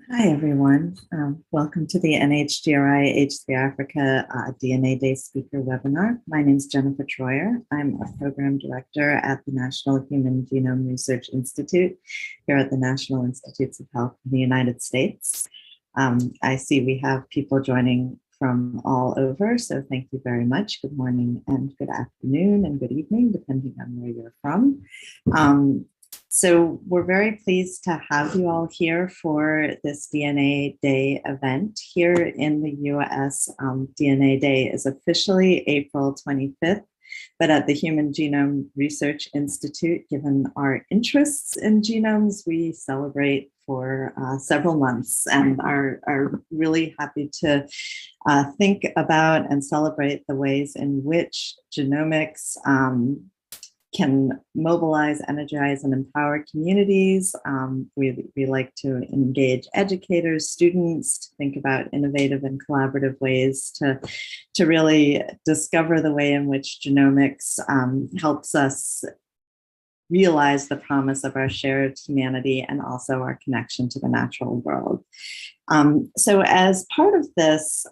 Hi, everyone. Welcome to the NHGRI H3 Africa DNA Day speaker webinar. My name is Jennifer Troyer. I'm a program director at the National Human Genome Research Institute here at the National Institutes of Health in the United States. I see we have people joining from all over, so thank you very much. Good morning and good afternoon and good evening, depending on where you're from. So we're very pleased to have you all here for this DNA Day event. Here in the US, DNA Day is officially April 25th, but at the Human Genome Research Institute, given our interests in genomes, we celebrate for several months and are really happy to think about and celebrate the ways in which genomics can mobilize, energize, and empower communities. We like to engage educators, students, to think about innovative and collaborative ways to really discover the way in which genomics helps us realize the promise of our shared humanity and also our connection to the natural world. So as part of this,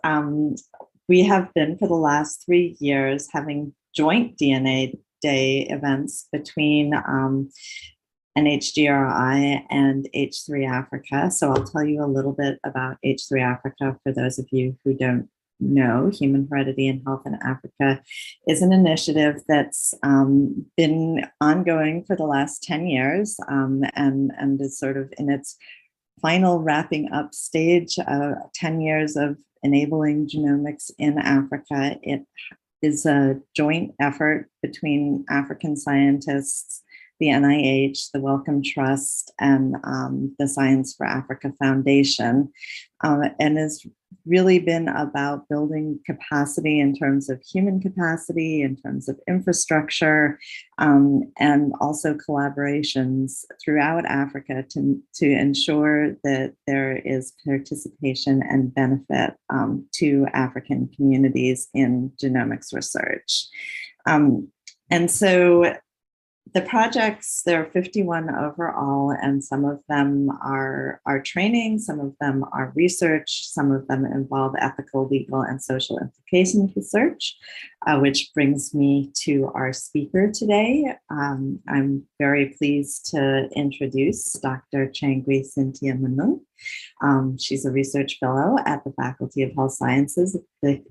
we have been for the last 3 years having joint DNA Day events between NHGRI and H3 Africa. So I'll tell you a little bit about H3 Africa for those of you who don't know. Human Heredity and Health in Africa is an initiative that's been ongoing for the last 10 years and is sort of in its final wrapping up stage, 10 years of enabling genomics in Africa. It is a joint effort between African scientists, the NIH, the Wellcome Trust, and the Science for Africa Foundation, and has really been about building capacity in terms of human capacity, in terms of infrastructure, and also collaborations throughout Africa to ensure that there is participation and benefit to African communities in genomics research. And so the projects, there are 51 overall, and some of them are training, some of them are research, some of them involve ethical, legal, and social implications research, which brings me to our speaker today. I'm very pleased to introduce Dr. Nchangwi Syntia Munung. She's a research fellow at the Faculty of Health Sciences at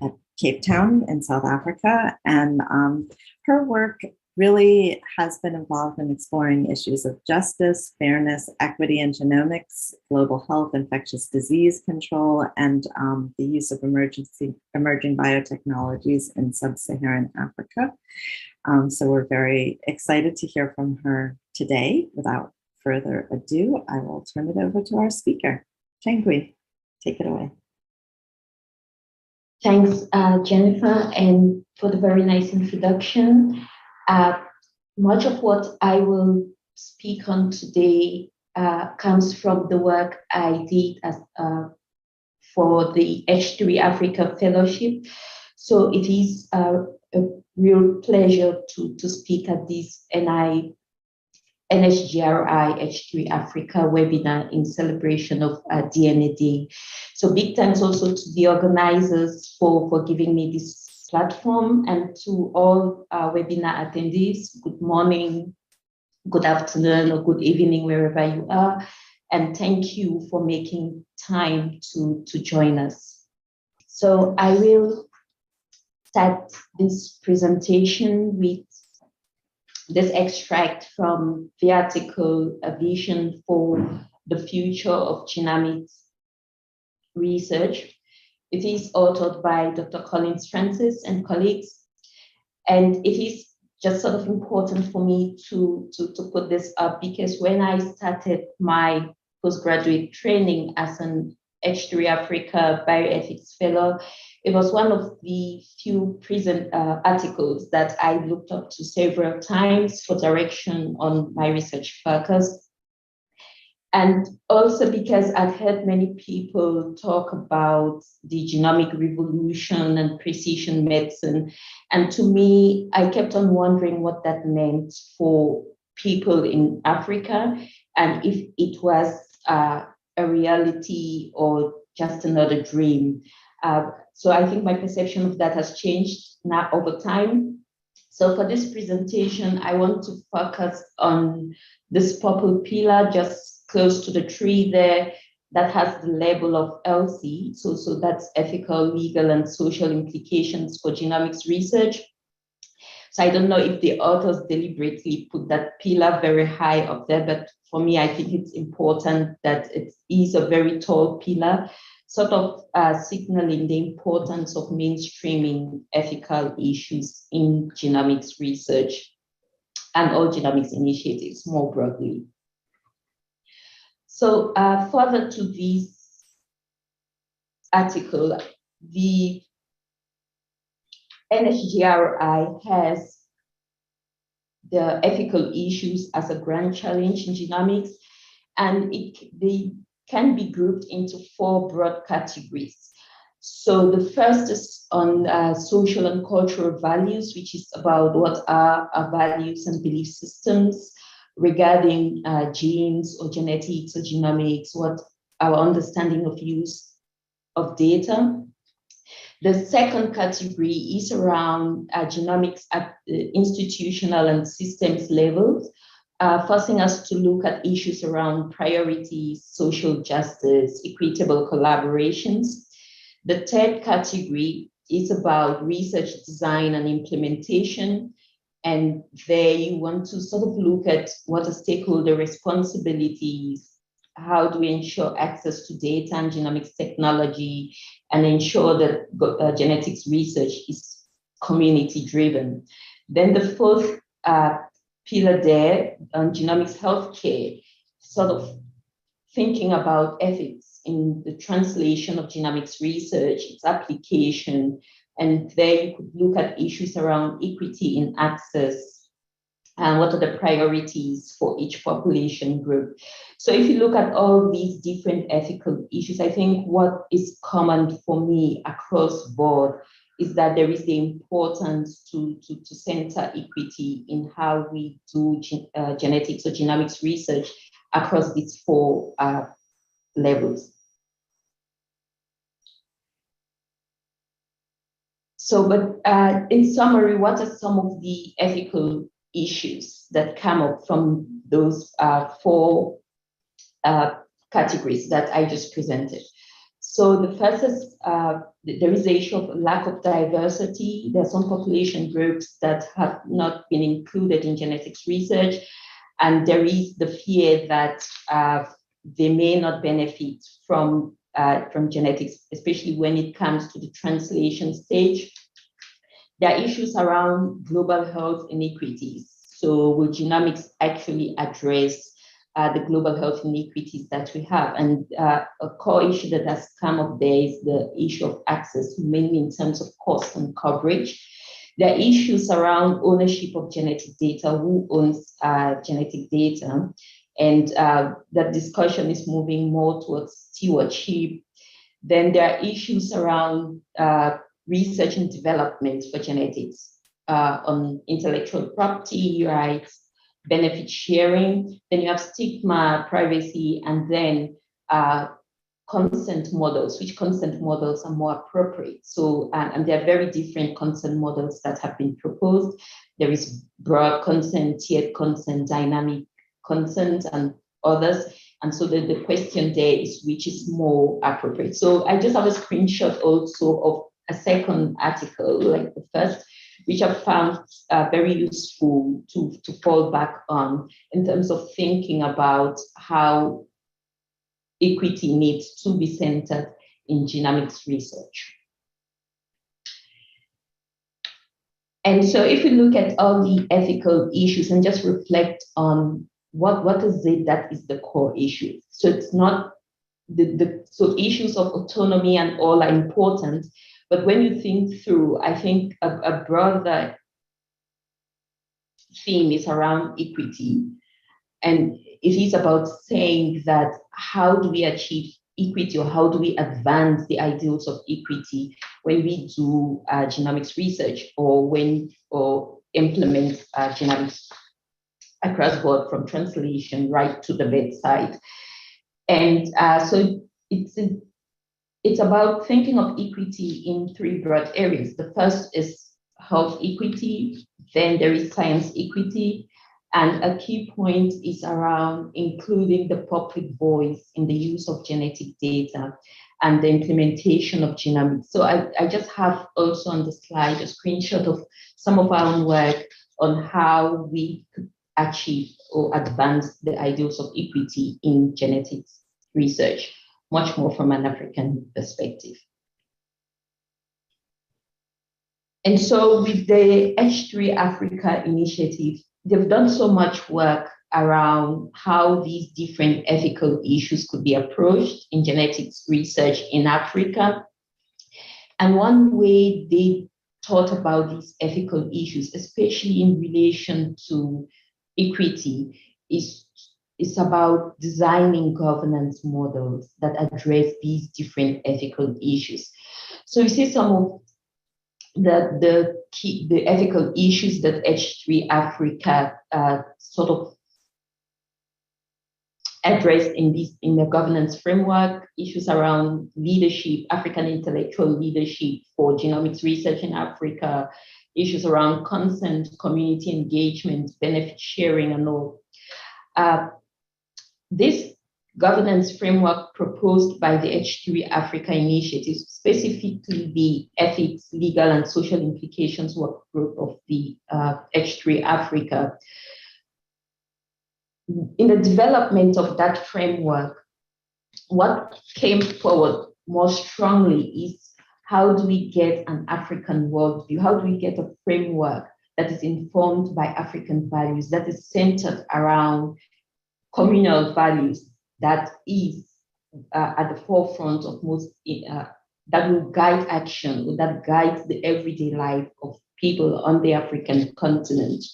Cape Town in South Africa, and her work really has been involved in exploring issues of justice, fairness, equity in genomics, global health, infectious disease control, and the use of emerging biotechnologies in sub-Saharan Africa. So we're very excited to hear from her today. Without further ado, I will turn it over to our speaker. Nchangwi, take it away. Thanks, Jennifer, and for the very nice introduction. Much of what I will speak on today comes from the work I did for the H3 Africa Fellowship. So it is a real pleasure to speak at this NHGRI H3 Africa webinar in celebration of DNA Day. So big thanks also to the organizers for giving me this platform, and to all webinar attendees, good morning, good afternoon, or good evening, wherever you are. And thank you for making time to join us. So I will start this presentation with this extract from the article, A Vision for the Future of Genomics Research. It is authored by Dr. Collins Francis and colleagues, and it is just sort of important for me to put this up because when I started my postgraduate training as an H3 Africa Bioethics Fellow, it was one of the few present articles that I looked up to several times for direction on my research focus. And also because I've heard many people talk about the genomic revolution and precision medicine. And to me, I kept on wondering what that meant for people in Africa and if it was a reality or just another dream. So I think my perception of that has changed now over time. So for this presentation, I want to focus on this purple pillar just close to the tree there that has the label of LC. So that's ethical, legal, and social implications for genomics research. So I don't know if the authors deliberately put that pillar very high up there, but for me, I think it's important that it is a very tall pillar, sort of signaling the importance of mainstreaming ethical issues in genomics research and all genomics initiatives more broadly. So further to this article, the NHGRI has the ethical issues as a grand challenge in genomics, and they can be grouped into 4 broad categories. So the first is on social and cultural values, which is about what are our values and belief systems regarding genes or genetics or genomics, what our understanding of use of data. The second category is around genomics at the institutional and systems levels, forcing us to look at issues around priorities, social justice, equitable collaborations. The third category is about research design and implementation. And there you want to sort of look at what are stakeholder responsibilities, how do we ensure access to data and genomics technology, and ensure that genetics research is community driven. Then the fourth pillar there on genomics healthcare, sort of thinking about ethics in the translation of genomics research, its application, and there you could look at issues around equity in access and what are the priorities for each population group. So if you look at all these different ethical issues, I think what is common for me across board is that there is the importance to center equity in how we do genetics or genomics research across these 4 levels. So, but in summary, what are some of the ethical issues that come up from those 4 categories that I just presented? So the first is there is the issue of lack of diversity. There are some population groups that have not been included in genetics research, and there is the fear that they may not benefit from genetics, especially when it comes to the translation stage. There are issues around global health inequities. So will genomics actually address the global health inequities that we have? And a core issue that has come up there is the issue of access, mainly in terms of cost and coverage. There are issues around ownership of genetic data, who owns genetic data, and that discussion is moving more towards stewardship. Then there are issues around research and development for genetics, on intellectual property rights, benefit sharing. Then you have stigma, privacy, and then consent models, which consent models are more appropriate. So, and there are very different consent models that have been proposed. There is broad consent, tiered consent, dynamic consent, and others. And so the question there is which is more appropriate. So I just have a screenshot also of a second article, like the first, which I found very useful to fall back on in terms of thinking about how equity needs to be centered in genomics research. And so if we look at all the ethical issues and just reflect on what is it that is the core issue. So it's not so issues of autonomy and all are important, but when you think through, I think a broader theme is around equity. And it is about saying that how do we achieve equity, or how do we advance the ideals of equity when we do genomics research, or implement genomics across board from translation right to the bedside. And so it's about thinking of equity in three broad areas. The first is health equity, then there is science equity, and a key point is around including the public voice in the use of genetic data and the implementation of genomics. So I just have also on the slide a screenshot of some of our own work on how we could achieve or advance the ideals of equity in genetics research, much more from an African perspective. And so with the H3 Africa initiative, they've done so much work around how these different ethical issues could be approached in genetics research in Africa. And one way they thought about these ethical issues, especially in relation to equity, is about designing governance models that address these different ethical issues. So you see some of the ethical issues that H3 Africa sort of addressed in the governance framework, issues around leadership, African intellectual leadership for genomics research in Africa, issues around consent, community engagement, benefit sharing, and all. This governance framework proposed by the H3 Africa initiative, specifically the ethics, legal, and social implications work group of the H3 Africa. In the development of that framework, what came forward more strongly is how do we get an African worldview? How do we get a framework that is informed by African values, that is centered around communal values, that is at the forefront of most, that will guide action, that guides the everyday life of people on the African continent.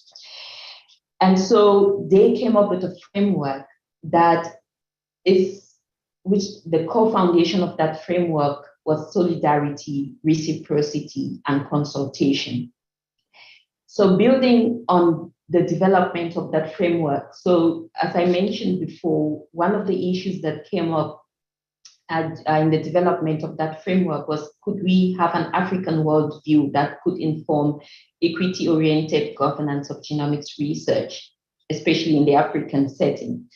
And so they came up with a framework which the core foundation of that framework was solidarity, reciprocity, and consultation. So building on the development of that framework. So as I mentioned before, one of the issues that came up in the development of that framework was, could we have an African worldview that could inform equity-oriented governance of genomics research, especially in the African setting?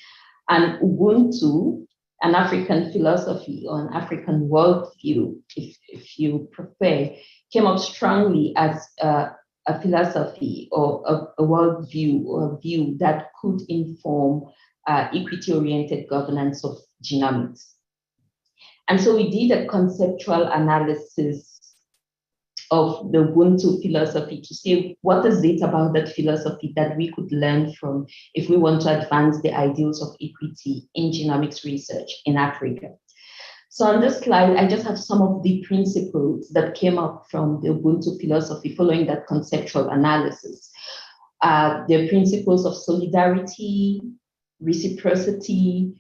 And Ubuntu, an African philosophy or an African worldview, if you prefer, came up strongly as a philosophy or a worldview or a view that could inform equity-oriented governance of genomics. And so we did a conceptual analysis of the Ubuntu philosophy to see what is it about that philosophy that we could learn from if we want to advance the ideals of equity in genomics research in Africa. So on this slide, I just have some of the principles that came up from the Ubuntu philosophy following that conceptual analysis. The principles of solidarity, reciprocity,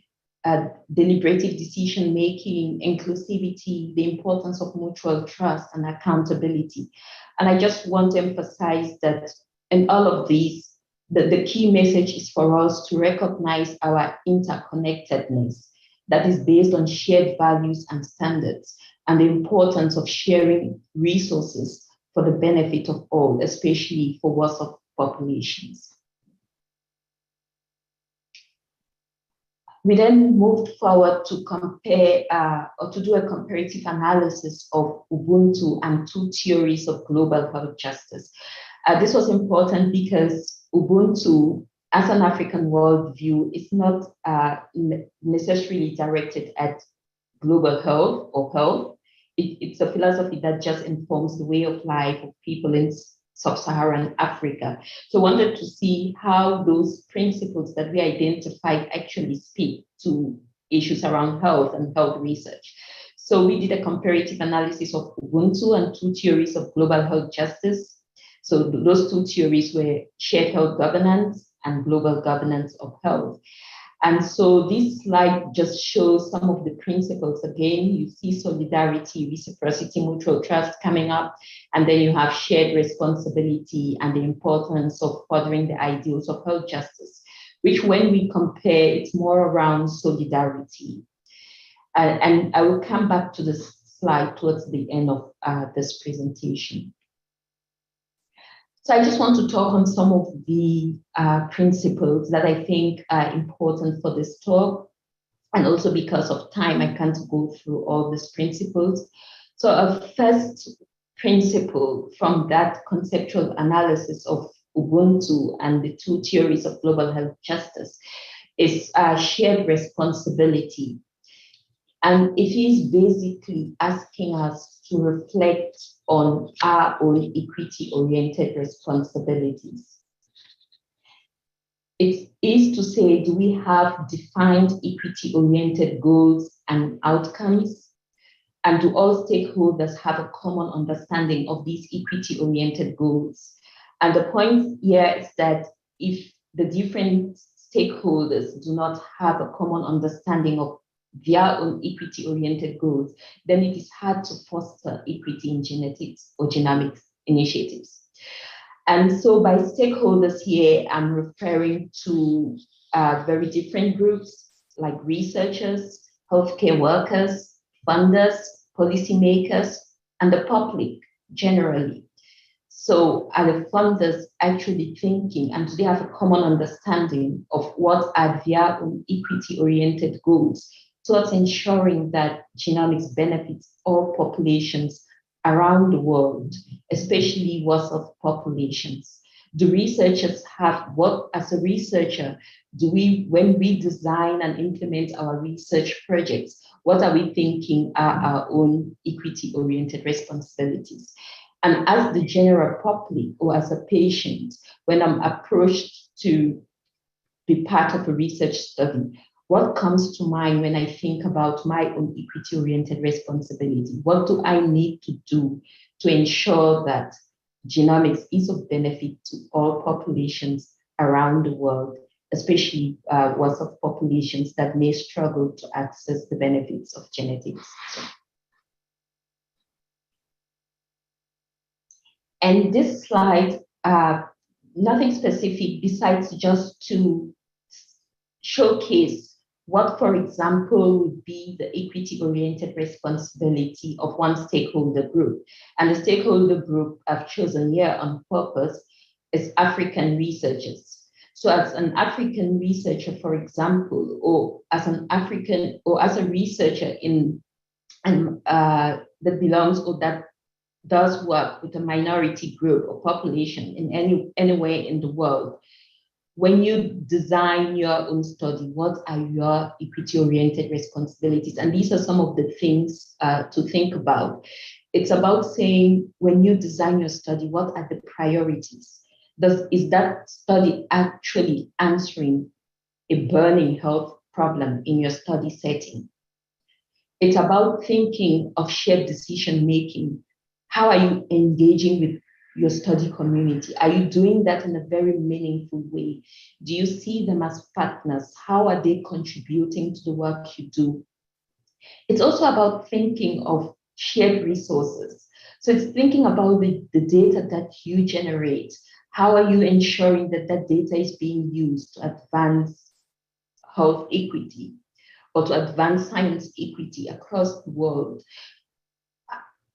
deliberative decision-making, inclusivity, the importance of mutual trust and accountability. And I just want to emphasize that in all of these, the key message is for us to recognize our interconnectedness that is based on shared values and standards, and the importance of sharing resources for the benefit of all, especially for worse-off populations. We then moved forward to compare or to do a comparative analysis of Ubuntu and two theories of global health justice. This was important because Ubuntu, as an African worldview, is not necessarily directed at global health or health. It's a philosophy that just informs the way of life of people in sub-Saharan Africa. So I wanted to see how those principles that we identified actually speak to issues around health and health research. So we did a comparative analysis of Ubuntu and two theories of global health justice. So those two theories were shared health governance and global governance of health. And so this slide just shows some of the principles. Again, you see solidarity, reciprocity, mutual trust coming up, and then you have shared responsibility and the importance of furthering the ideals of health justice. which when we compare, it's more around solidarity. And I will come back to this slide towards the end of this presentation. So I just want to talk on some of the principles that I think are important for this talk. And also because of time, I can't go through all these principles. So a first principle from that conceptual analysis of Ubuntu and the two theories of global health justice is shared responsibility. And it is basically asking us to reflect on our own equity-oriented responsibilities. It is to say, do we have defined equity-oriented goals and outcomes? And do all stakeholders have a common understanding of these equity-oriented goals? And the point here is that if the different stakeholders do not have a common understanding of their own equity-oriented goals, then it is hard to foster equity in genetics or genomics initiatives. And so by stakeholders here, I'm referring to very different groups like researchers, healthcare workers, funders, policymakers, and the public generally. So are the funders actually thinking, and do they have a common understanding of what are their own equity-oriented goals towards ensuring that genomics benefits all populations around the world, especially worse-off populations? Do researchers have, what as a researcher, do we, when we design and implement our research projects, what are we thinking are our own equity-oriented responsibilities? And as the general public or as a patient, when I'm approached to be part of a research study, what comes to mind when I think about my own equity-oriented responsibility? What do I need to do to ensure that genomics is of benefit to all populations around the world, especially worse-off populations that may struggle to access the benefits of genetics? And this slide, nothing specific besides just to showcase what, for example, would be the equity-oriented responsibility of one stakeholder group. And the stakeholder group I've chosen here on purpose is African researchers. So as an African researcher, for example, or as an African, or as a researcher that belongs or that does work with a minority group or population in anywhere in the world, when you design your own study, what are your equity-oriented responsibilities? And these are some of the things to think about. It's about saying, when you design your study, what are the priorities? Is that study actually answering a burning health problem in your study setting? It's about thinking of shared decision-making. How are you engaging with your study community? Are you doing that in a very meaningful way? Do you see them as partners? How are they contributing to the work you do? It's also about thinking of shared resources. So it's thinking about the data that you generate. How are you ensuring that that data is being used to advance health equity or to advance science equity across the world?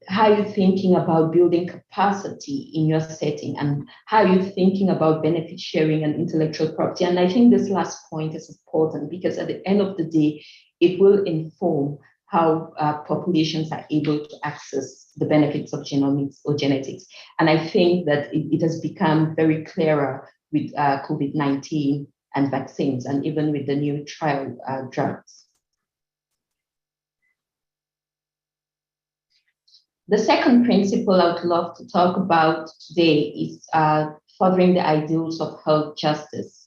How are you thinking about building capacity in your setting? And how are you thinking about benefit sharing and intellectual property? And I think this last point is important because at the end of the day, it will inform how populations are able to access the benefits of genomics or genetics. And I think that it has become very clearer with COVID-19 and vaccines, and even with the new trial drugs. The second principle I would love to talk about today is furthering the ideals of health justice.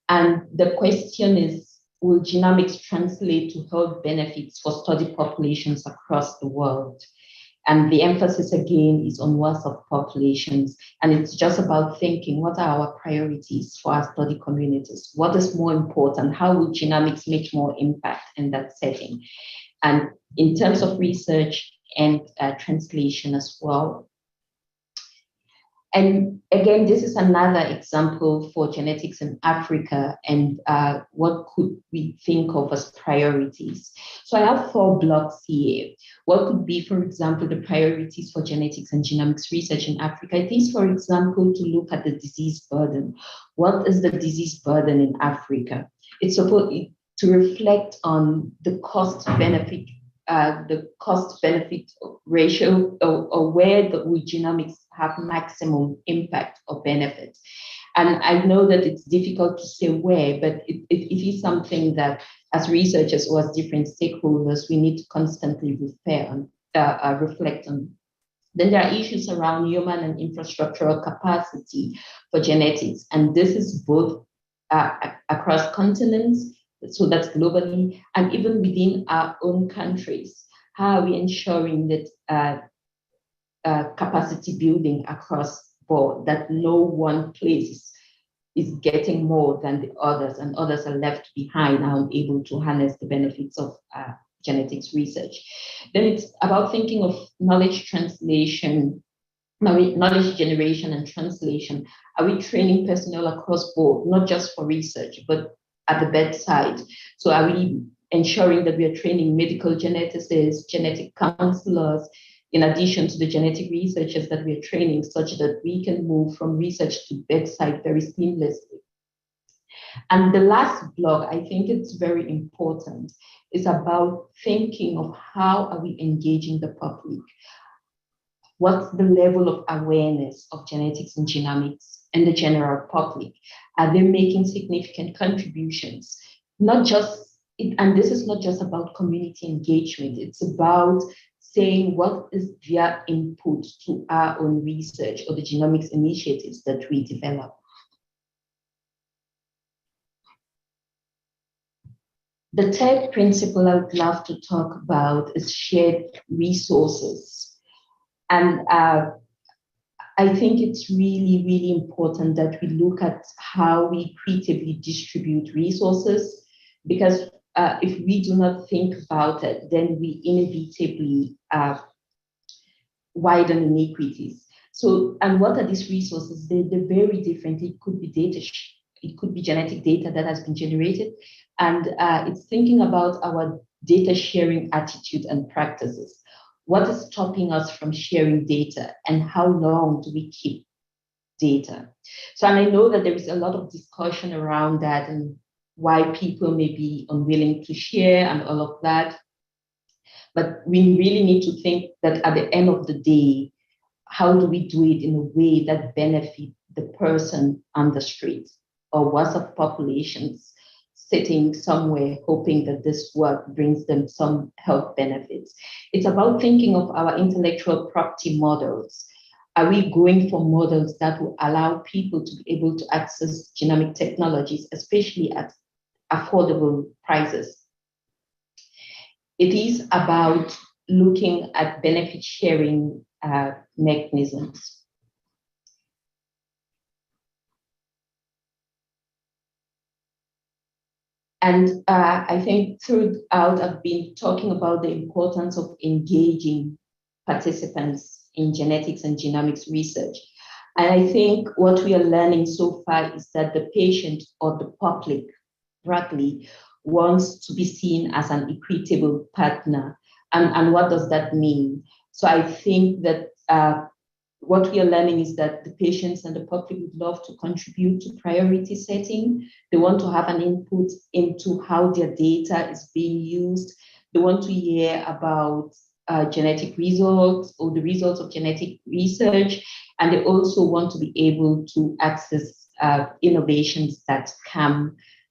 And the question is, will genomics translate to health benefits for study populations across the world? And the emphasis again is on worse-off populations. And it's just about thinking, what are our priorities for our study communities? What is more important? How will genomics make more impact in that setting? And in terms of research and translation as well. And again, this is another example for genetics in Africa and what could we think of as priorities. So I have 4 blocks here. What could be, for example, the priorities for genetics and genomics research in Africa? It is, for example, to look at the disease burden. What is the disease burden in Africa? It's supposed to reflect on the cost-benefit ratio, or where the genomics have maximum impact or benefit. And I know that it's difficult to say where, but it is something that as researchers or as different stakeholders, we need to constantly reflect on. Then there are issues around human and infrastructural capacity for genetics. And this is both across continents, so that's globally, and even within our own countries. How are we ensuring that capacity building across board, that no one place is getting more than the others and others are left behind and unable to harness the benefits of genetics research? Then it's about thinking of knowledge translation, knowledge generation and translation. Are we training personnel across board, not just for research, but at the bedside? So are we ensuring that we are training medical geneticists, genetic counselors, in addition to the genetic researchers that we are training, such that we can move from research to bedside very seamlessly? And the last block, I think it's very important, is about thinking of how are we engaging the public? What's the level of awareness of genetics and genomics in the general public? Are they making significant contributions? Not just, and this is not just about community engagement, it's about saying what is their input to our own research or the genomics initiatives that we develop. The third principle I would love to talk about is shared resources. And I think it's really, really important that we look at how we creatively distribute resources, because if we do not think about it, then we inevitably widen inequities. So, and what are these resources? They're very different. It could be data, it could be genetic data that has been generated, and it's thinking about our data sharing attitude and practices. What is stopping us from sharing data, and how long do we keep data? So, and I know that there is a lot of discussion around that and why people may be unwilling to share and all of that. But we really need to think that at the end of the day, how do we do it in a way that benefits the person on the street or WhatsApp populations sitting somewhere hoping that this work brings them some health benefits? It's about thinking of our intellectual property models. Are we going for models that will allow people to be able to access genomic technologies, especially at affordable prices? It is about looking at benefit sharing mechanisms. And I think throughout, I've been talking about the importance of engaging participants in genetics and genomics research. And I think what we are learning so far is that the patient or the public broadly wants to be seen as an equitable partner. And what does that mean? So I think that what we are learning is that the patients and the public would love to contribute to priority setting. They want to have an input into how their data is being used. They want to hear about genetic results or the results of genetic research. And they also want to be able to access innovations that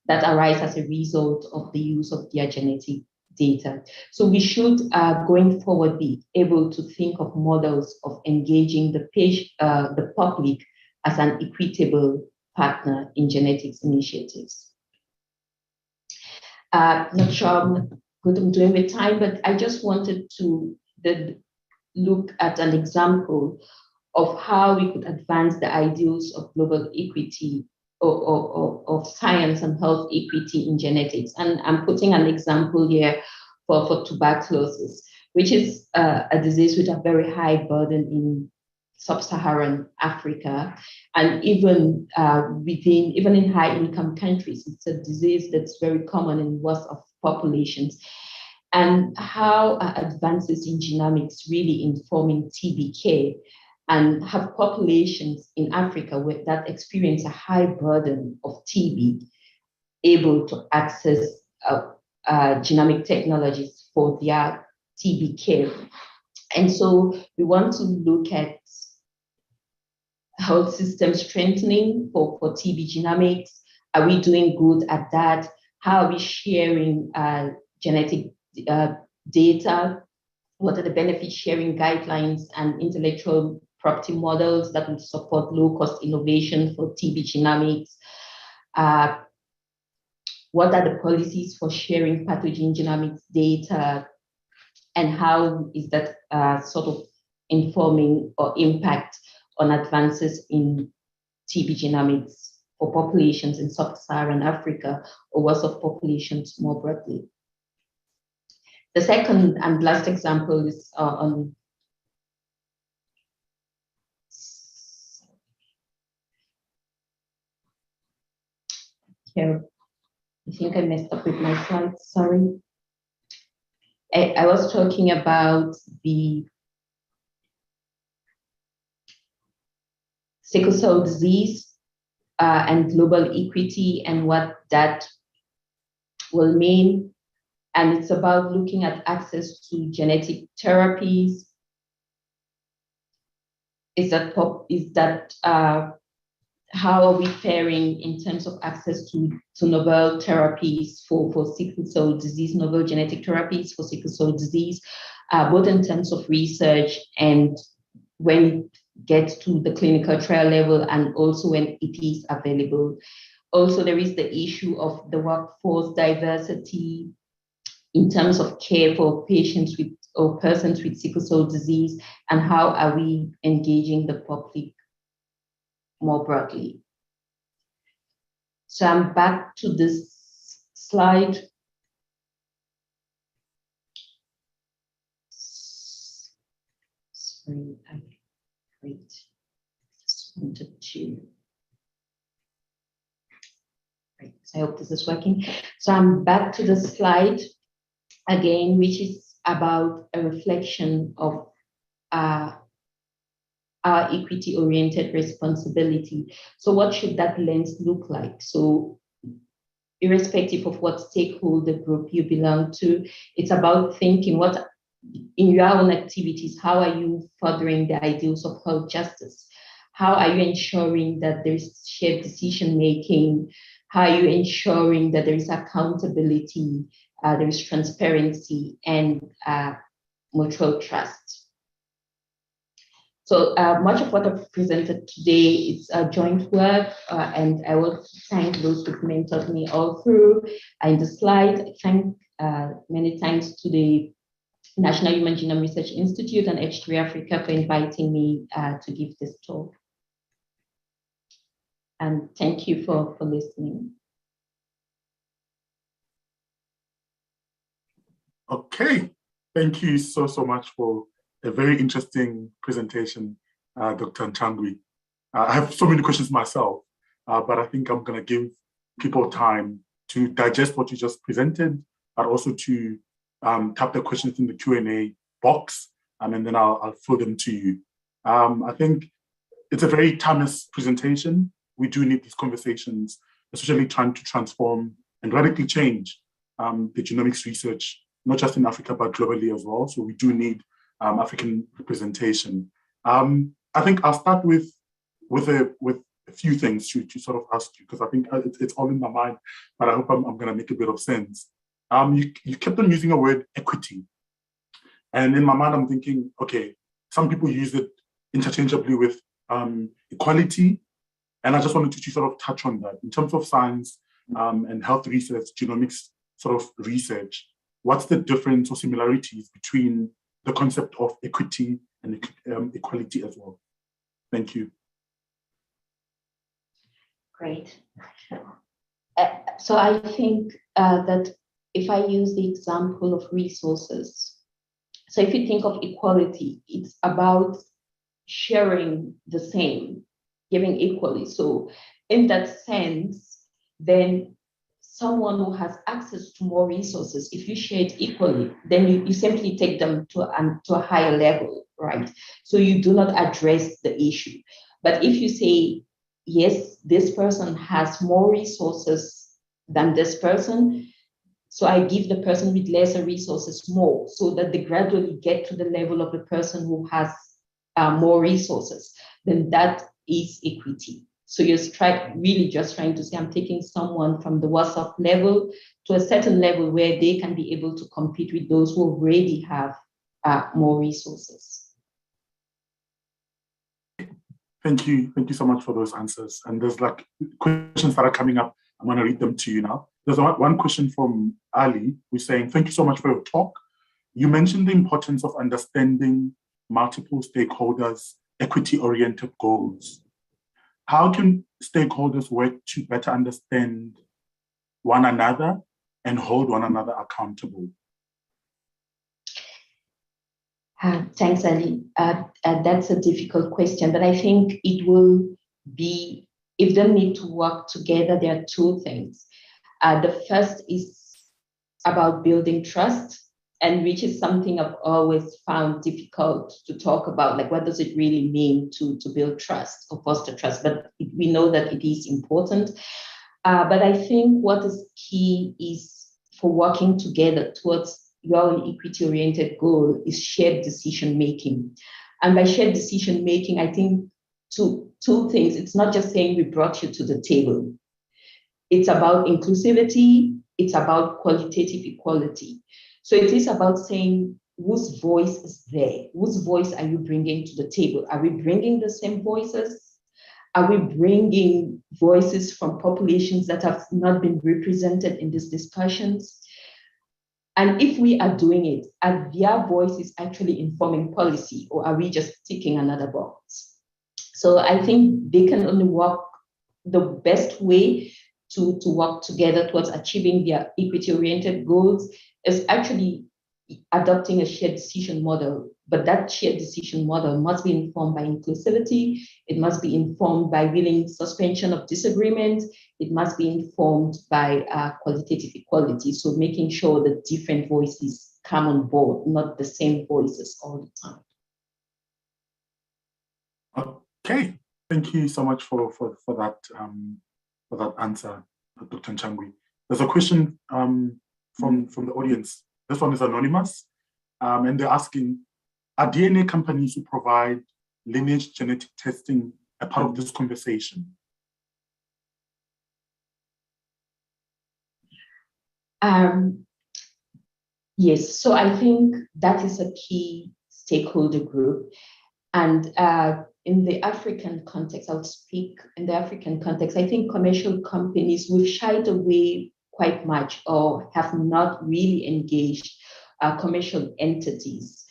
arise as a result of the use of their genetic data. So we should, going forward, be able to think of models of engaging the public as an equitable partner in genetics initiatives. Not sure I'm good I'm doing with time, but I just wanted to look at an example of how we could advance the ideals of global equity or of science and health equity in genetics. And I'm putting an example here for tuberculosis, which is a disease with a very high burden in sub-Saharan Africa, and even even in high-income countries. It's a disease that's very common in worst of populations. And how are advances in genomics really informing TB care, and have populations in Africa that experience a high burden of TB able to access genomic technologies for their TB care? And so we want to look at health system strengthening for TB genomics. Are we doing good at that? How are we sharing genetic data? What are the benefit sharing guidelines and intellectual property models that would support low-cost innovation for TB genomics? What are the policies for sharing pathogen genomics data? And how is that sort of informing or impact on advances in TB genomics for populations in sub-Saharan Africa or worse of populations more broadly? The second and last example is on here. I think I messed up with my slides, sorry. I was talking about the sickle cell disease and global equity and what that will mean. And it's about looking at access to genetic therapies. How are we faring in terms of access to novel therapies for sickle cell disease, novel genetic therapies for sickle cell disease, both in terms of research and when it gets to the clinical trial level, and also when it is available. Also, there is the issue of the workforce diversity in terms of care for patients with or persons with sickle cell disease, and how are we engaging the public more broadly. So I'm back to this slide. Sorry, just wanted to. Right, so I hope this is working. So I'm back to the slide again, which is about a reflection of our equity-oriented responsibility. So what should that lens look like? So irrespective of what stakeholder group you belong to, it's about thinking what, in your own activities, how are you furthering the ideals of health justice? How are you ensuring that there's shared decision-making? How are you ensuring that there is accountability, there is transparency, and mutual trust? So much of what I've presented today is joint work, and I want to thank those who've mentored me all through. In the slide, I thank many thanks to the National Human Genome Research Institute and H3 Africa for inviting me to give this talk. And thank you for listening. Okay, thank you so much for a very interesting presentation, Dr. Nchangwi. I have so many questions myself, but I think I'm going to give people time to digest what you just presented, but also to tap the questions in the Q&A box, and then I'll throw them to you. I think it's a very timeless presentation. We do need these conversations, especially trying to transform and radically change the genomics research, not just in Africa, but globally as well. So we do need African representation. I think I'll start with a few things to sort of ask you, because I think it's all in my mind, but I hope I'm going to make a bit of sense. You kept on using a word equity. And in my mind, I'm thinking, okay, some people use it interchangeably with equality. And I just wanted to sort of touch on that. In terms of science and health research, genomics sort of research, what's the difference or similarities between the concept of equity and equality as well? Thank you. Great. So I think that if I use the example of resources, so if you think of equality, it's about sharing the same, giving equally. So in that sense, then someone who has access to more resources, if you share it equally, then you simply take them to a higher level, right? So you do not address the issue. But if you say, yes, this person has more resources than this person, so I give the person with lesser resources more, so that they gradually get to the level of the person who has more resources, then that is equity. So you're really just trying to say, I'm taking someone from the WhatsApp level to a certain level where they can be able to compete with those who already have more resources. Thank you so much for those answers. And there's like questions that are coming up. I'm going to read them to you now. There's one question from Ali, who's saying, thank you so much for your talk. You mentioned the importance of understanding multiple stakeholders' equity-oriented goals. How can stakeholders work to better understand one another and hold one another accountable? Thanks, Ali. That's a difficult question, but I think it will be, if they need to work together, there are two things. The first is about building trust, and which is something I've always found difficult to talk about. Like, what does it really mean to build trust or foster trust? But we know that it is important. But I think what is key is for working together towards your own equity-oriented goal is shared decision-making. And by shared decision-making, I think two things. It's not just saying we brought you to the table. It's about inclusivity. It's about qualitative equality. So it is about saying, whose voice is there? Whose voice are you bringing to the table? Are we bringing the same voices? Are we bringing voices from populations that have not been represented in these discussions? And if we are doing it, are their voices actually informing policy, or are we just ticking another box? So I think they can only work, the best way to work together towards achieving their equity-oriented goals is actually adopting a shared decision model. But that shared decision model must be informed by inclusivity. It must be informed by willing suspension of disagreement. It must be informed by qualitative equality. So making sure that different voices come on board, not the same voices all the time. Okay, thank you so much for that answer, Dr. Nchangwi. There's a question from the audience. This one is anonymous, and they're asking, are DNA companies who provide lineage genetic testing a part of this conversation? Yes, so I think that is a key stakeholder group. And in the African context, I would speak in the African context, I think commercial companies, we've shied away quite much or have not really engaged commercial entities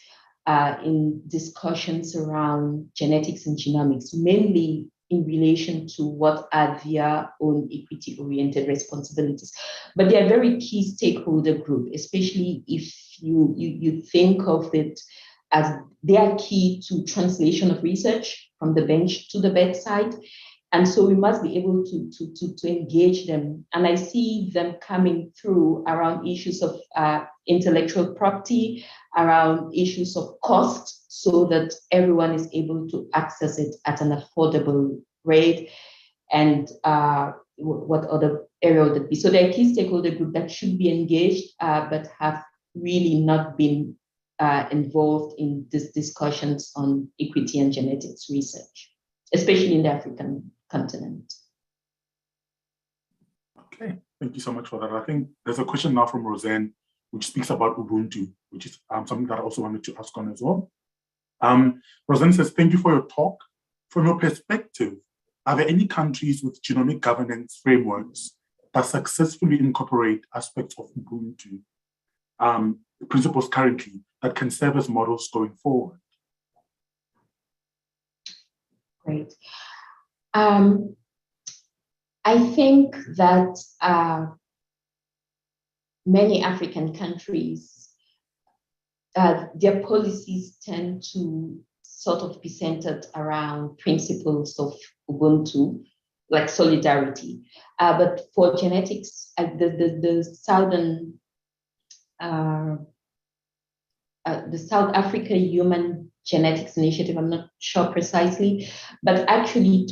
in discussions around genetics and genomics, mainly in relation to what are their own equity-oriented responsibilities. But they are very key stakeholder group, especially if you think of it as they are key to translation of research from the bench to the bedside. And so we must be able to engage them. And I see them coming through around issues of intellectual property, around issues of cost, so that everyone is able to access it at an affordable rate. And what other area would it be? So there are key stakeholder group that should be engaged, but have really not been involved in these discussions on equity and genetics research, especially in the African continent. Okay, thank you so much for that. I think there's a question now from Roseanne, which speaks about Ubuntu, which is something that I also wanted to ask on as well. Roseanne says, thank you for your talk. From your perspective, are there any countries with genomic governance frameworks that successfully incorporate aspects of Ubuntu principles currently that can serve as models going forward? Great. I think that many African countries, their policies tend to sort of be centered around principles of Ubuntu, like solidarity. But for genetics, the South Africa Human Genetics Initiative, I'm not sure precisely, but actually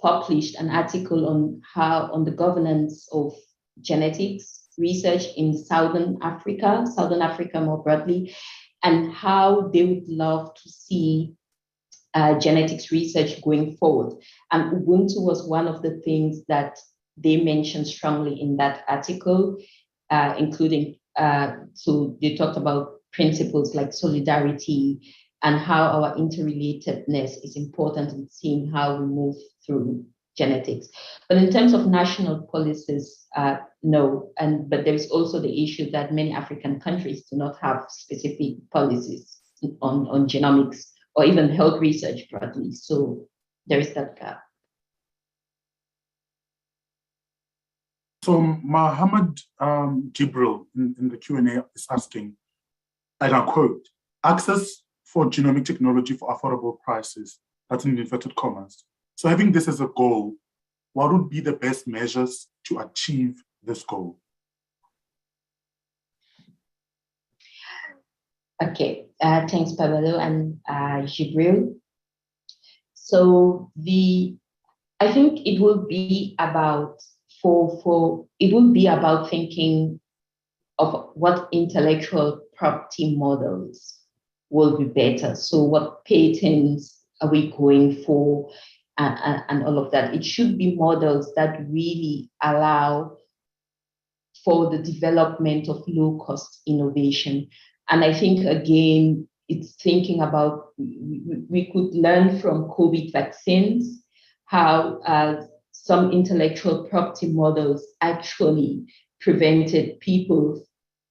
published an article on the governance of genetics research in Southern Africa more broadly, and how they would love to see genetics research going forward. And Ubuntu was one of the things that they mentioned strongly in that article, including, so they talked about principles like solidarity and how our interrelatedness is important in seeing how we move through genetics. But in terms of national policies, no. But there is also the issue that many African countries do not have specific policies on genomics or even health research broadly. So there is that gap. So Mohammed Jibril in the Q&A is asking, and I quote, access for genomic technology for affordable prices, that's in inverted commas. So having this as a goal, what would be the best measures to achieve this goal? Okay, thanks, Pablo and Jibril. So I think it will be about thinking of what intellectual property models will be better. So what patents are we going for and all of that? It should be models that really allow for the development of low-cost innovation. And I think, again, it's thinking about, we could learn from COVID vaccines, how some intellectual property models actually prevented people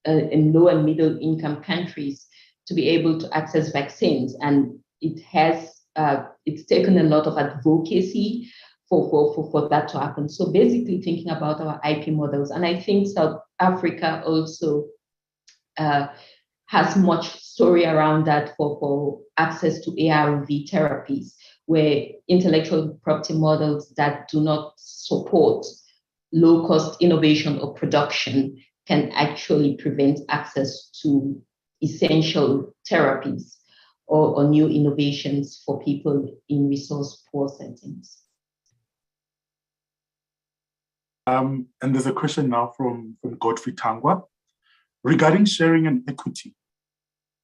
in low and middle income countries to be able to access vaccines. And it's taken a lot of advocacy for that to happen. So basically thinking about our IP models. And I think South Africa also has much story around that for access to ARV therapies, where intellectual property models that do not support low-cost innovation or production can actually prevent access to essential therapies or new innovations for people in resource-poor settings. And there's a question now from Godfrey Tangwa. Regarding sharing and equity,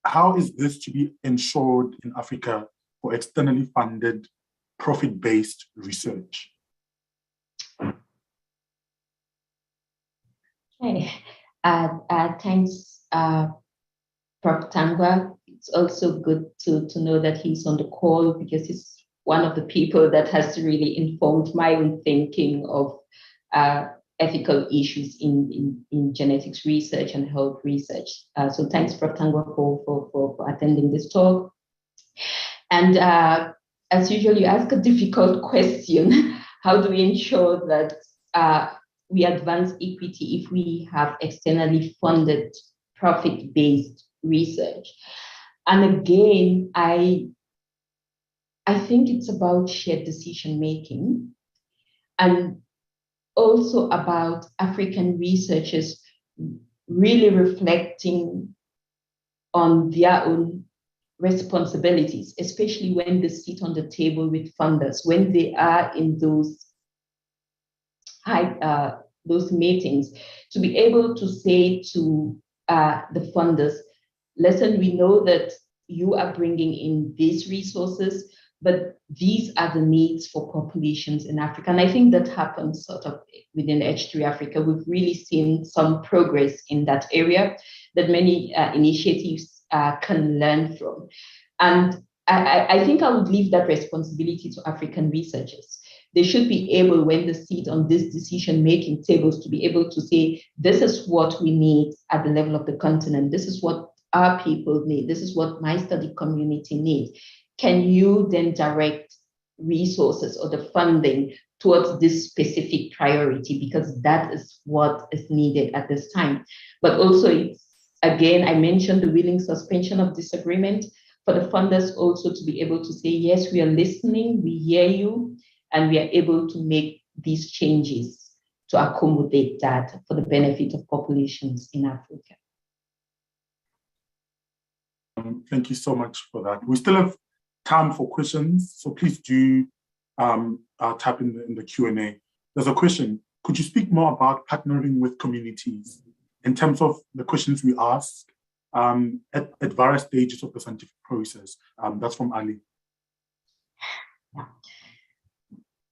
how is this to be ensured in Africa for externally funded, profit-based research? Okay, thanks, Prof. Tangwa. It's also good to know that he's on the call, because he's one of the people that has really informed my own thinking of ethical issues in genetics research and health research. So thanks, Prof. Tangwa, for attending this talk. And as usual, you ask a difficult question. How do we ensure that we advance equity if we have externally funded profit-based research? And again, I think it's about shared decision-making, and also about African researchers really reflecting on their own responsibilities, especially when they sit on the table with funders, when they are in those meetings, to be able to say to the funders, listen, we know that you are bringing in these resources, but these are the needs for populations in Africa. And I think that happens sort of within H3 Africa. We've really seen some progress in that area that many initiatives can learn from. And I think I would leave that responsibility to African researchers. They should be able, when they sit on these decision-making tables, to be able to say, this is what we need at the level of the continent. This is what our people need. This is what my study community needs. Can you then direct resources or the funding towards this specific priority? Because that is what is needed at this time. But also, it's, again, I mentioned the willing suspension of disagreement. for the funders also to be able to say, yes, we are listening, we hear you, and we are able to make these changes to accommodate that for the benefit of populations in Africa. Thank you so much for that. We still have time for questions, so please do type in the Q&A. There's a question. Could you speak more about partnering with communities in terms of the questions we ask at various stages of the scientific process? That's from Ali.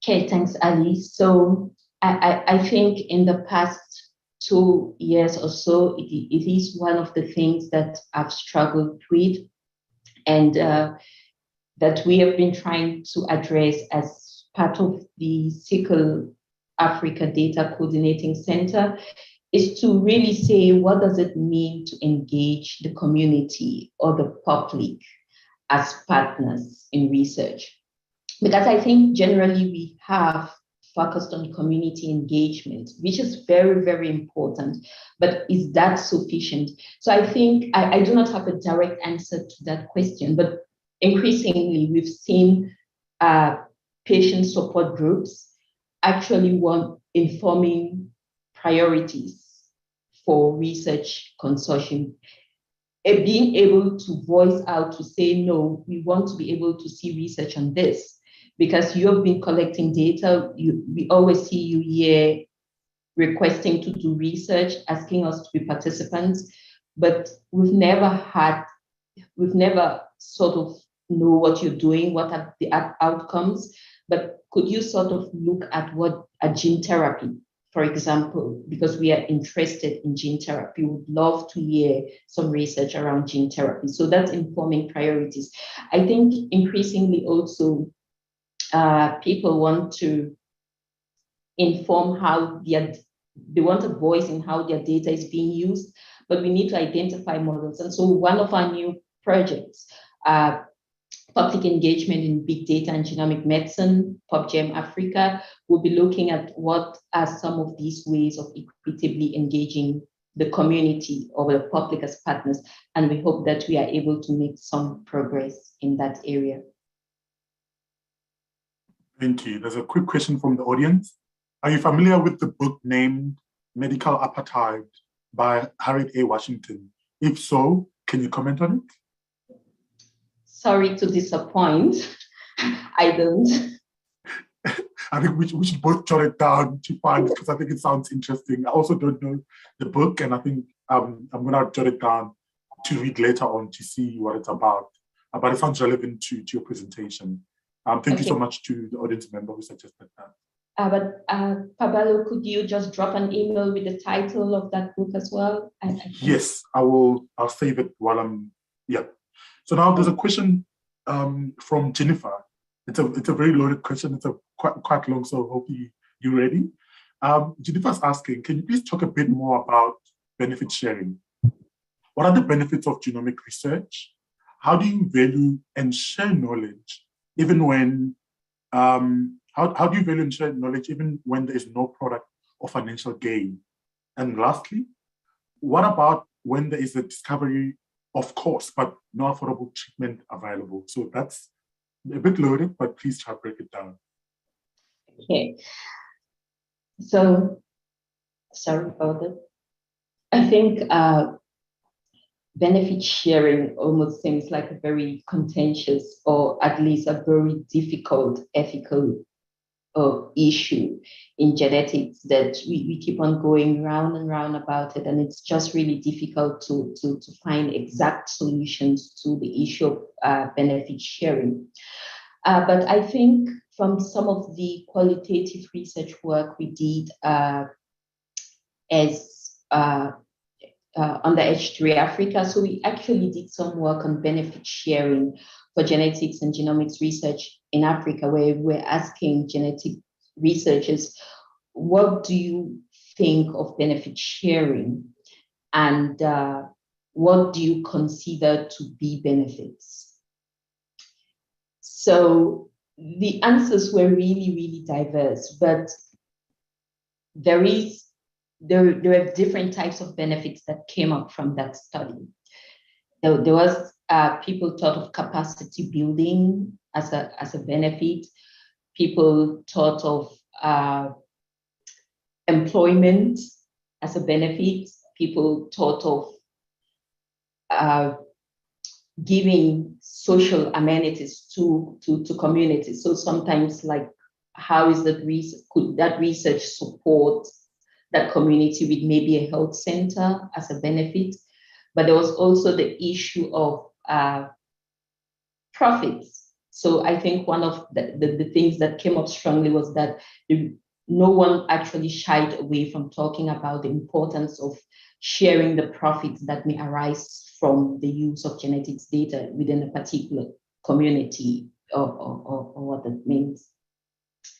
Okay, thanks, Ali. So I think in the past 2 years or so, it is one of the things that I've struggled with, and that we have been trying to address as part of the Sickle Africa Data Coordinating Center, is to really say, what does it mean to engage the community or the public as partners in research? Because I think generally we have focused on community engagement, which is very, very important, but is that sufficient? So I think I do not have a direct answer to that question, but increasingly we've seen patient support groups actually want informing priorities for research consortium. Being able to voice out to say, no, we want to be able to see research on this, because you have been collecting data. We always see you here requesting to do research, asking us to be participants, but we've never sort of know what you're doing, what are the outcomes. But could you sort of look at what a gene therapy, for example, because we are interested in gene therapy, would love to hear some research around gene therapy. So that's informing priorities. I think increasingly also people want to inform how they want a voice in how their data is being used, but we need to identify models. And so one of our new projects, public engagement in big data and genomic medicine, PubGem Africa, will be looking at what are some of these ways of equitably engaging the community or the public as partners. And we hope that we are able to make some progress in that area. Thank you. There's a quick question from the audience. Are you familiar with the book named Medical Apartheid by Harriet A. Washington? If so, can you comment on it? Sorry to disappoint. I don't. I think we should both jot it down to find it, because I think it sounds interesting. I also don't know the book, and I think I'm going to jot it down to read later on to see what it's about. But it sounds relevant to your presentation. Thank you so much to the audience member who suggested that. But Pabalo, could you just drop an email with the title of that book as well? Yes, I will. I'll save it while I'm. Yeah. So now there's a question from Jennifer. It's a very loaded question. It's quite long, so hopefully you're ready. Jennifer's asking, can you please talk a bit more about benefit sharing? What are the benefits of genomic research? How do you value and share knowledge even when how do you value and share knowledge even when there is no product or financial gain? And lastly, what about when there is a discovery, of course, but no affordable treatment available? So that's a bit loaded, but please try to break it down. Okay. So, sorry about it. I think benefit sharing almost seems like a very contentious, or at least a very difficult ethical issue in genetics, that we keep on going round and round about it, and it's just really difficult to find exact solutions to the issue of benefit sharing. But I think from some of the qualitative research work we did as under H3 Africa, so we actually did some work on benefit sharing for genetics and genomics research in Africa, where we're asking genetic researchers, what do you think of benefit sharing? And what do you consider to be benefits? So the answers were really, really diverse, but there are different types of benefits that came up from that study. There was people thought of capacity building as a benefit. People thought of employment as a benefit. People thought of giving social amenities to communities. So sometimes, like, how is that could that research support that community with maybe a health center as a benefit? But there was also the issue of profits. So I think one of the things that came up strongly was that no one actually shied away from talking about the importance of sharing the profits that may arise from the use of genetics data within a particular community, or what that means.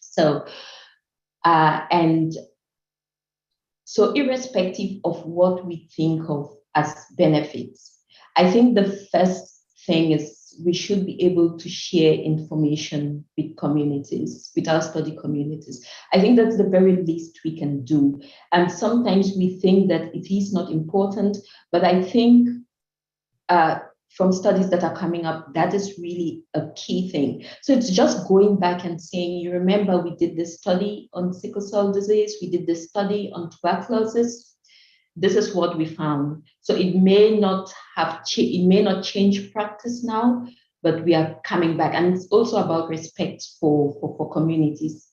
So, and so irrespective of what we think of as benefits, I think the first thing is we should be able to share information with communities, with our study communities. I think that's the very least we can do. And sometimes we think that it is not important, but I think from studies that are coming up, that is really a key thing. So it's just going back and saying, you remember we did this study on sickle cell disease, we did this study on tuberculosis. This is what we found. So it may not change practice now, but we are coming back. And it's also about respect for communities.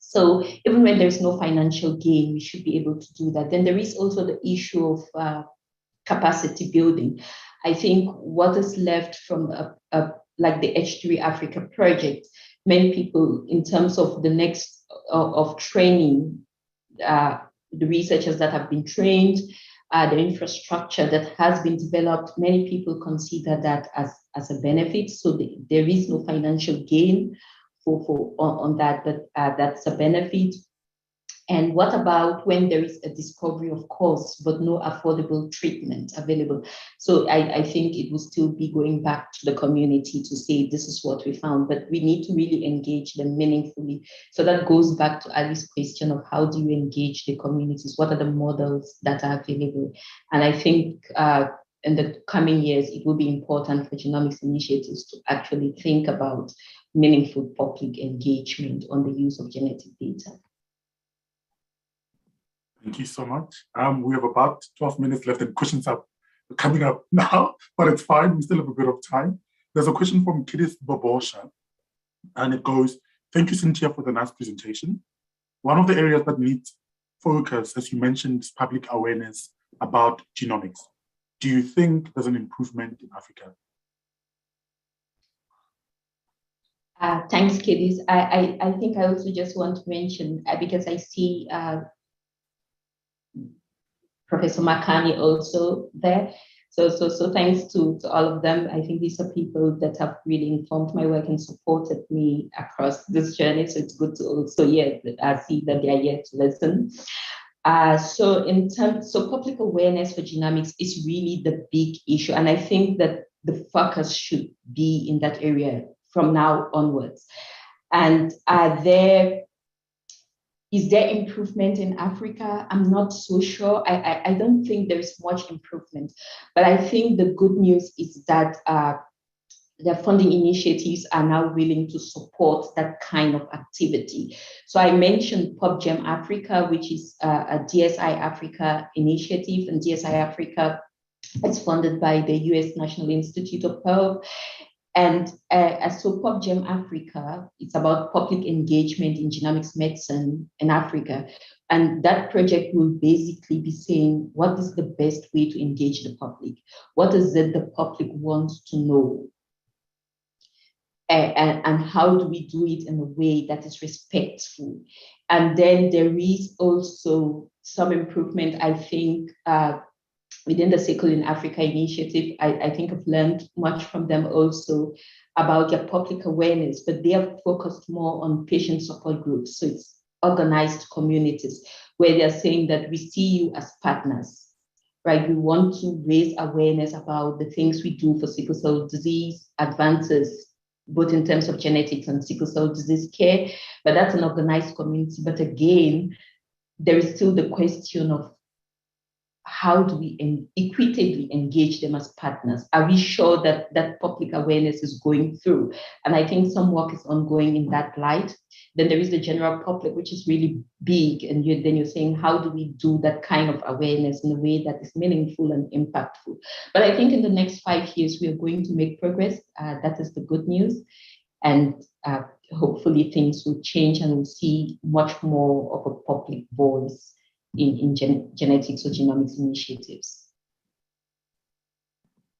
So even when there's no financial gain, we should be able to do that. Then there is also the issue of capacity building. I think what is left from like the H3 Africa project, many people, in terms of the next of training, the researchers that have been trained, the infrastructure that has been developed, many people consider that as a benefit. So there is no financial gain on that, but that's a benefit. And what about when there is a discovery of cause, but no affordable treatment available? So I think it will still be going back to the community to say, this is what we found, but we need to really engage them meaningfully. So that goes back to Ali's question of how do you engage the communities? What are the models that are available? And I think in the coming years, it will be important for genomics initiatives to actually think about meaningful public engagement on the use of genetic data. Thank you so much. We have about 12 minutes left and questions are coming up now, but it's fine. We still have a bit of time. There's a question from Kidis Bobosha, and it goes, thank you, Cynthia, for the nice presentation. One of the areas that needs focus, as you mentioned, is public awareness about genomics. Do you think there's an improvement in Africa? Thanks, Kidis. I think I also just want to mention, because I see Professor Makani also there. So thanks to all of them. I think these are people that have really informed my work and supported me across this journey. So it's good to also see that they are here to listen. So public awareness for genomics is really the big issue. And I think that the focus should be in that area from now onwards. And is there improvement in Africa? I'm not so sure. I don't think there is much improvement, but I think the good news is that the funding initiatives are now willing to support that kind of activity. So I mentioned PubGem Africa, which is a DSI Africa initiative, and DSI Africa is funded by the US National Institute of Health. And so PubGem Africa, it's about public engagement in genomics medicine in Africa. And that project will basically be saying, what is the best way to engage the public? What is it the public wants to know? And how do we do it in a way that is respectful? And then there is also some improvement, I think, within the Sickle in Africa initiative. I think I've learned much from them also about their public awareness, but they are focused more on patient support groups. So it's organized communities where they're saying that we see you as partners, right? We want to raise awareness about the things we do for sickle cell disease, advances, both in terms of genetics and sickle cell disease care, but that's an organized community. But again, there is still the question of how do we equitably engage engage them as partners? Are we sure that that public awareness is going through? And I think some work is ongoing in that light. Then there is the general public, which is really big. And then you're saying, how do we do that kind of awareness in a way that is meaningful and impactful? But I think in the next 5 years, we are going to make progress. That is the good news. And hopefully things will change and we'll see much more of a public voice in genetics or genomics initiatives.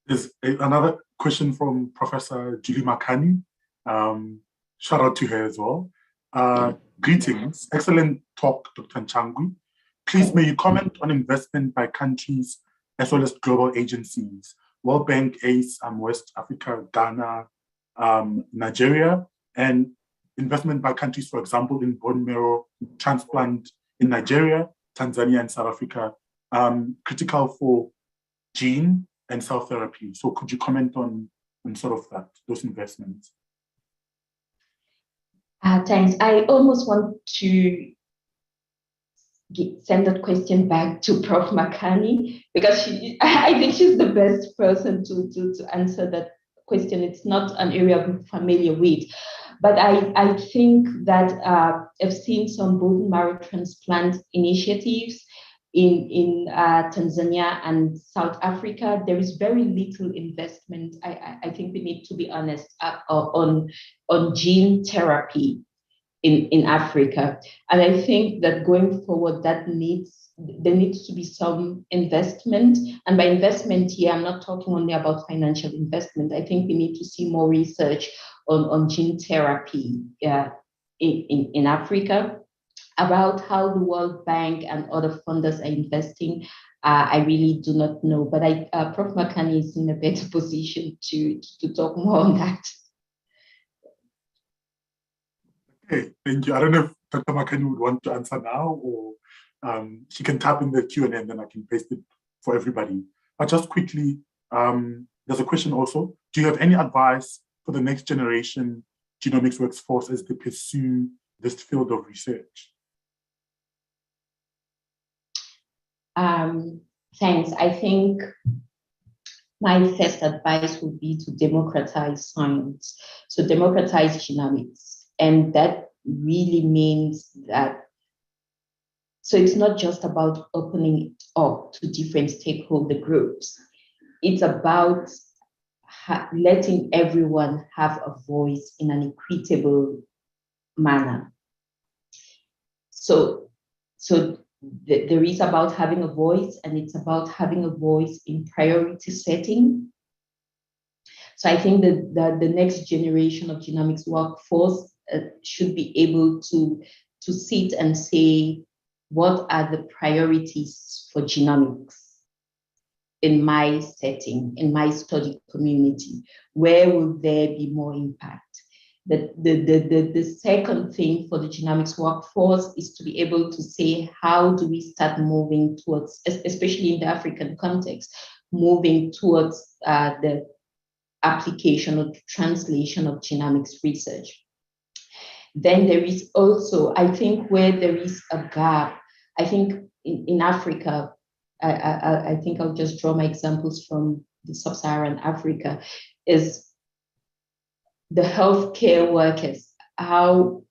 There's another question from Professor Julie Makani. Shout out to her as well. Greetings, excellent talk, Dr. Nchangwi. Please may you comment on investment by countries as well as global agencies, World Bank, ACE, West Africa, Ghana, Nigeria, and investment by countries, for example, in bone marrow transplant in Nigeria, Tanzania, and South Africa, critical for gene and cell therapy. So could you comment on sort of that, those investments? Thanks. I almost want to send that question back to Prof. Makani, because I think she's the best person to answer that question. It's not an area I'm familiar with, but I think that I've seen some bone marrow transplant initiatives in Tanzania and South Africa. There is very little investment. I think we need to be honest on gene therapy in Africa. And I think that going forward, there needs to be some investment. And by investment here, I'm not talking only about financial investment. I think we need to see more research on gene therapy in Africa. About how the World Bank and other funders are investing, I really do not know. But Prof. Makani is in a better position to talk more on that. Okay, thank you. I don't know if Dr. Makani would want to answer now, or she can tap in the Q&A and then I can paste it for everybody. But just quickly, there's a question also. Do you have any advice for the next generation genomics workforce as they pursue this field of research? Thanks. I think my first advice would be to democratize science. So democratize genomics. And that really means that, so it's not just about opening it up to different stakeholder groups. It's about letting everyone have a voice in an equitable manner. So there is about having a voice, and it's about having a voice in priority setting. So I think that the next generation of genomics workforce should be able to sit and say, what are the priorities for genomics in my setting, in my study community? Where will there be more impact? The second thing for the genomics workforce is to be able to say, how do we start moving towards, especially in the African context, moving towards the application or translation of genomics research. Then there is also, I think, where there is a gap, I think in Africa, I think I'll just draw my examples from the sub-Saharan Africa, is the healthcare workers. How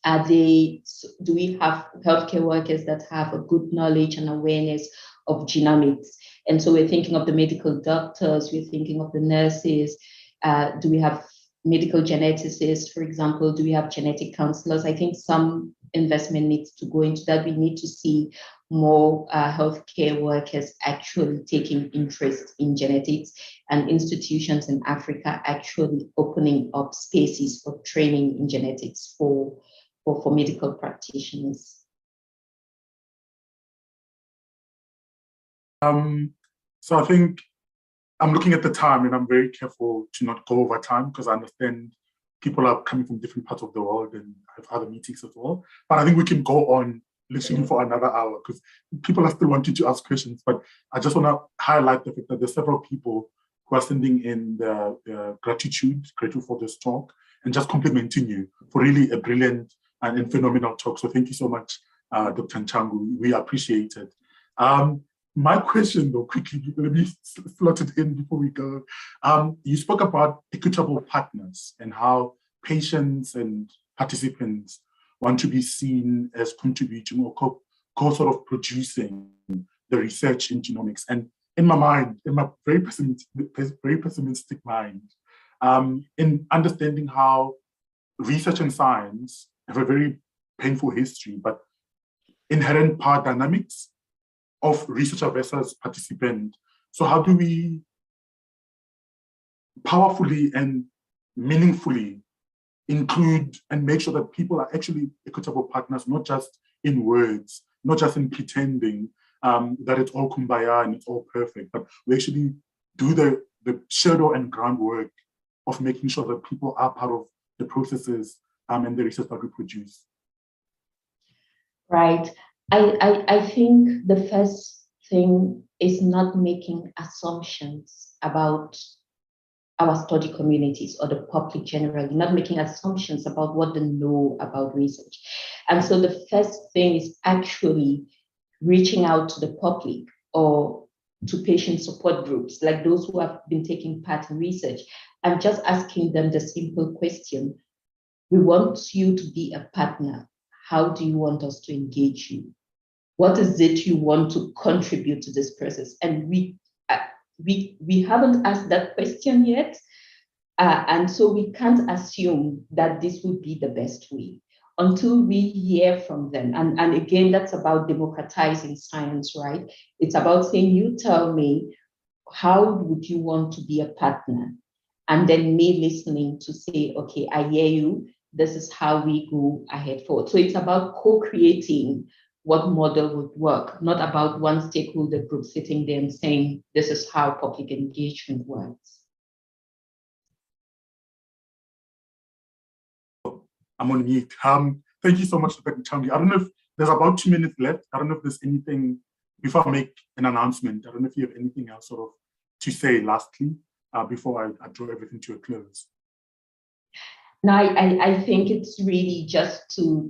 are they, do we have healthcare workers that have a good knowledge and awareness of genomics? And so we're thinking of the medical doctors, we're thinking of the nurses. Do we have medical geneticists, for example? Do we have genetic counselors? I think some investment needs to go into that. We need to see more healthcare workers actually taking interest in genetics, and institutions in Africa actually opening up spaces for training in genetics for medical practitioners. So I think I'm looking at the time and I'm very careful to not go over time, because I understand people are coming from different parts of the world and have other meetings as well. But I think we can go on literally for another hour, because people are still wanting to ask questions. But I just want to highlight the fact that there's several people who are sending in the grateful for this talk, and just complimenting you for really a brilliant and phenomenal talk. So thank you so much, Dr. Nchangwi. We appreciate it. My question, though, quickly, let me slot it in before we go. You spoke about equitable partners and how patients and participants want to be seen as contributing or sort of producing the research in genomics. And in my mind, in my very pessimistic mind, in understanding how research and science have a very painful history, but inherent power dynamics of researcher versus participant. So how do we powerfully and meaningfully include and make sure that people are actually equitable partners, not just in words, not just in pretending that it's all kumbaya and it's all perfect, but we actually do the shadow and groundwork of making sure that people are part of the processes and the research that we produce. Right. I think the first thing is not making assumptions about our study communities or the public generally, not making assumptions about what they know about research. And so the first thing is actually reaching out to the public or to patient support groups, like those who have been taking part in research, and just asking them the simple question: we want you to be a partner. How do you want us to engage you? What is it you want to contribute to this process? And we haven't asked that question yet. And so we can't assume that this would be the best way until we hear from them. And again, that's about democratizing science, right? It's about saying, you tell me, how would you want to be a partner? And then me listening to say, okay, I hear you. This is how we go ahead forward. So it's about co-creating what model would work, not about one stakeholder group sitting there and saying, this is how public engagement works. I'm on mute. Thank you so much, Dr. Nchangwi. I don't know if there's about 2 minutes left. I don't know if there's anything, before I make an announcement, I don't know if you have anything else sort of to say lastly, before I draw everything to a close. No, I think it's really just to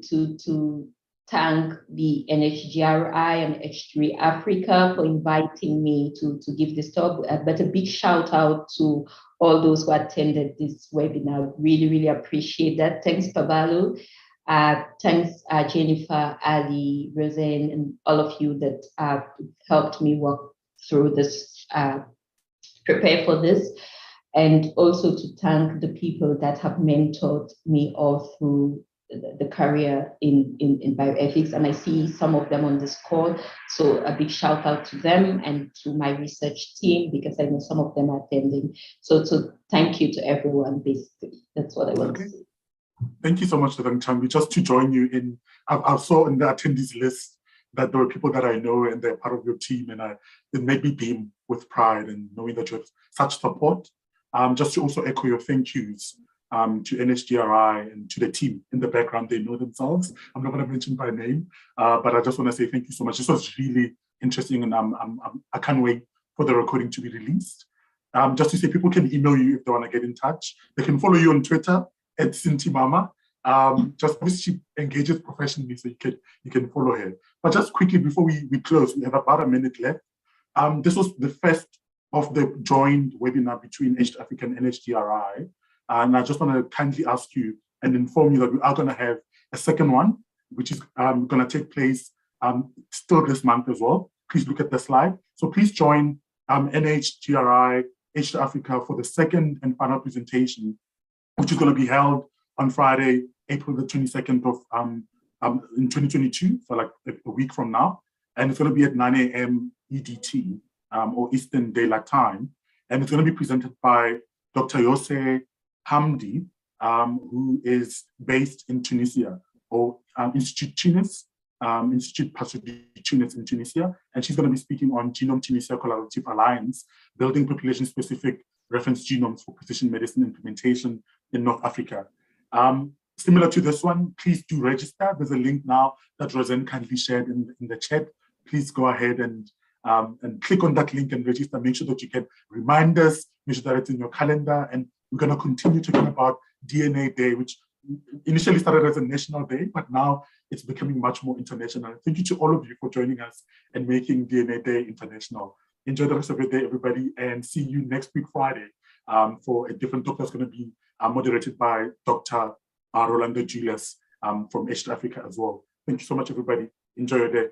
thank the NHGRI and H3 Africa for inviting me to give this talk, but a big shout out to all those who attended this webinar. Really, really appreciate that. Thanks, Pabalo. Thanks, Jennifer, Ali, Roseanne, and all of you that helped me walk through this, prepare for this. And also to thank the people that have mentored me all through the career in bioethics. And I see some of them on this call. So a big shout out to them and to my research team, because I know some of them are attending. So thank you to everyone, basically. That's what I want to say. Thank you so much, Dr. Nchangwi. Just to join you in, I saw in the attendees list that there were people that I know and they're part of your team, and it made me beam with pride and knowing that you have such support. Just to also echo your thank yous to NHGRI and to the team in the background. They know themselves. I'm not going to mention by name, but I just want to say thank you so much. This was really interesting, and I can't wait for the recording to be released. Just to say, people can email you if they want to get in touch. They can follow you on Twitter at Syntia. Just obviously she engages professionally, so you can follow her. But just quickly before we close, we have about a minute left. This was the first of the joined webinar between H3 Africa and NHGRI. And I just want to kindly ask you and inform you that we are going to have a second one, which is going to take place still this month as well. Please look at the slide. So please join NHGRI, H3 Africa for the second and final presentation, which is going to be held on Friday, April the 22nd of in 2022, so like a week from now. And it's going to be at 9 a.m. EDT. Or Eastern Daylight Time. And it's going to be presented by Dr. Yose Hamdi, who is based in Tunisia, or Institute Tunis, Institute Pasteur du Tunis in Tunisia. And she's going to be speaking on Genome Tunisia Collaborative Alliance, building population-specific reference genomes for precision medicine implementation in North Africa. Similar to this one, please do register. There's a link now that Roseanne kindly shared in the chat. Please go ahead and click on that link and register. Make sure that you get reminders, make sure that it's in your calendar. And we're going to continue talking about DNA Day, which initially started as a national day, but now it's becoming much more international. Thank you to all of you for joining us and making DNA Day international. Enjoy the rest of your day, everybody, and see you next week, Friday, for a different talk that's going to be moderated by Dr. Rolando Julius from East Africa as well. Thank you so much, everybody. Enjoy your day.